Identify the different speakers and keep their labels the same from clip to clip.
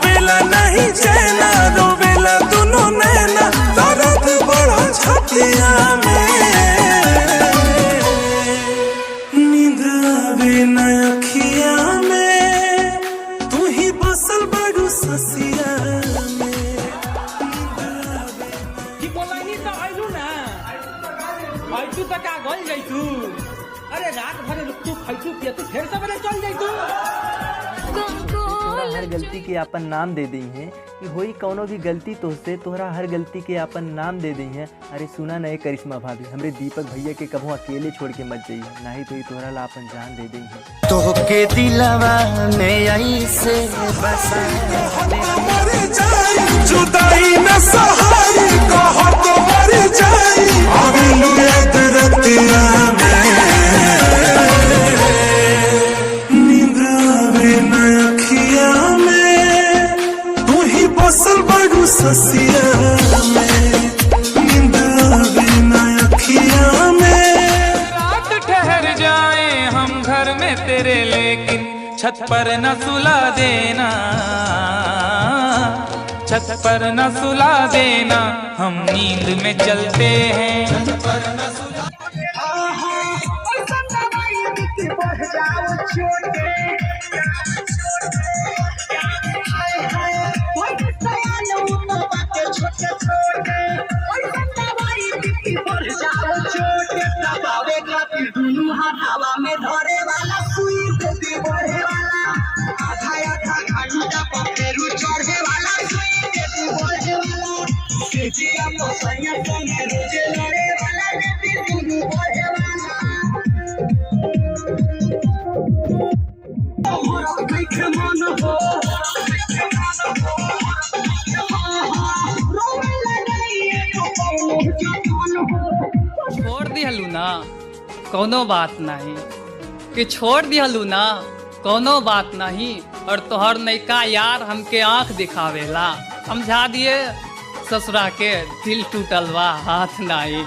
Speaker 1: बेला नहीं चैना रोवेला दोनों नैना दर्द बड़ा छतिया में नींद आवे न अखिया में तू ही बसल बड़ू ससिया में
Speaker 2: की बोलानी त आइलु ना आइतु त का गइल जाइतु अरे रात भर तू खइतु पियतु फिर सबरे चल जाइतु
Speaker 3: तोहरा हर गलती के अपन नाम दे दी है कि होई कौनो भी गलती तो से तोहरा हर गलती के अपन नाम दे दी है। अरे सुना न करिश्मा भाभी हमरे दीपक भैया के कबो अकेले छोड़ के मत जाइए नहीं तो तोहरा ला अपन जान दे दी है।
Speaker 4: तो के दिलवा में ऐसे बसा
Speaker 1: जुदाई न सहाई कहो तो मर जाई आवेलू याद रतिया नींद आवे न अखिया में तू ही बसल बड़ू ससिया में नींद आवे न अखिया में
Speaker 5: रात ठहर जाए हम घर में तेरे लेकिन छत पर न सुला देना छत पर न सुला देना हम नींद में चलते हैं छत पर न सुला
Speaker 6: हवा में धरे वाला सुई दे बढ़े वाला आधा आधा घंटा पखेरु चढ़े वाला सुई दे बढ़े वाला केजिया मोसैया संगे रोजे लड़े वाला दे दुनु बढ़े वाला हमरा देखे मन हो रोवे लगे तो कौनो जवान हो
Speaker 7: छोड़ दिहलू ना कोनो बात नहीं कि छोड़ दिहलू ना कोनो बात नहीं और तोहर नैका यार हमके आंख दिखावेला समझा दिए ससुरा के दिल टूटल बा हाथ नहीं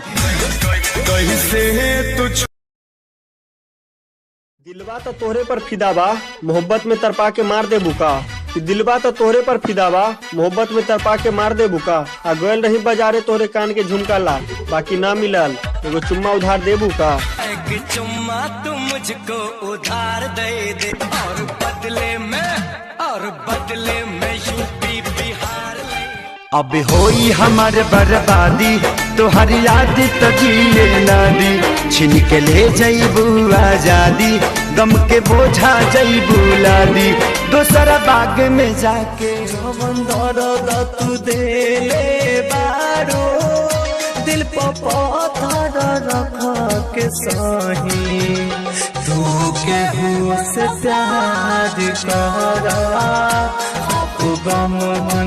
Speaker 8: दिलवा तो तोहरे पर फिदा बा मोहब्बत में तरपा के मार दे बुका दिलवा तो तोहरे पर फिदा बा मोहब्बत में तरपा के मार दे बुका आ गयल रही बाजारे तोहरे कान के झुमका ला बाकी ना मिलल एगो चुम्मा उधार दे बुका
Speaker 4: एक चुम्मा तू मुझको उधार दे दे और बदले में यूपी बिहार ले अब होई हमार बर्बादी तोहर याद तो जिए ना दी छीन के ले जइबू आजादी गम के बोझा जइबू लादी दोसरा बाग में जाके दर्द तू दे ले बारो दिल पत्थर रख के सही तू के होश प्यार करा गम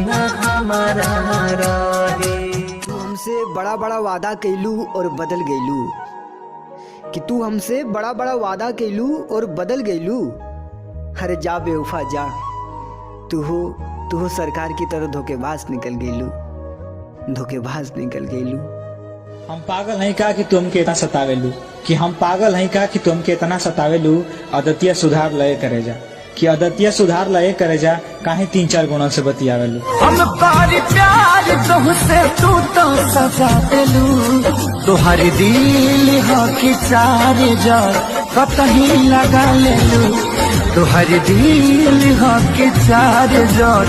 Speaker 4: न हमारा रहे।
Speaker 9: तू हमसे बड़ा बड़ा वादा कैलू और बदल गईलू कि तू हमसे बड़ा बड़ा वादा कैलू और बदल गईलू। अरे जा बेवफा जा तू हो सरकार की तरह धोखेबाज निकल गईलू।
Speaker 10: हम पागल नहीं कहा कि तुम के इतना सतावेलू कि हम पागल नहीं कहा कि तुम के इतना सतावेलू अदतिया सुधार लय करे जा कि अदतिया सुधार लय करे जा काहे 3-4 गुणों से बतियावेलू।
Speaker 4: हम पारी प्यार तुमसे तू तो सजा देलू तोहर दिल हो कि चार जार कतही लगा लेलू तोहर दिल हो कि चार जार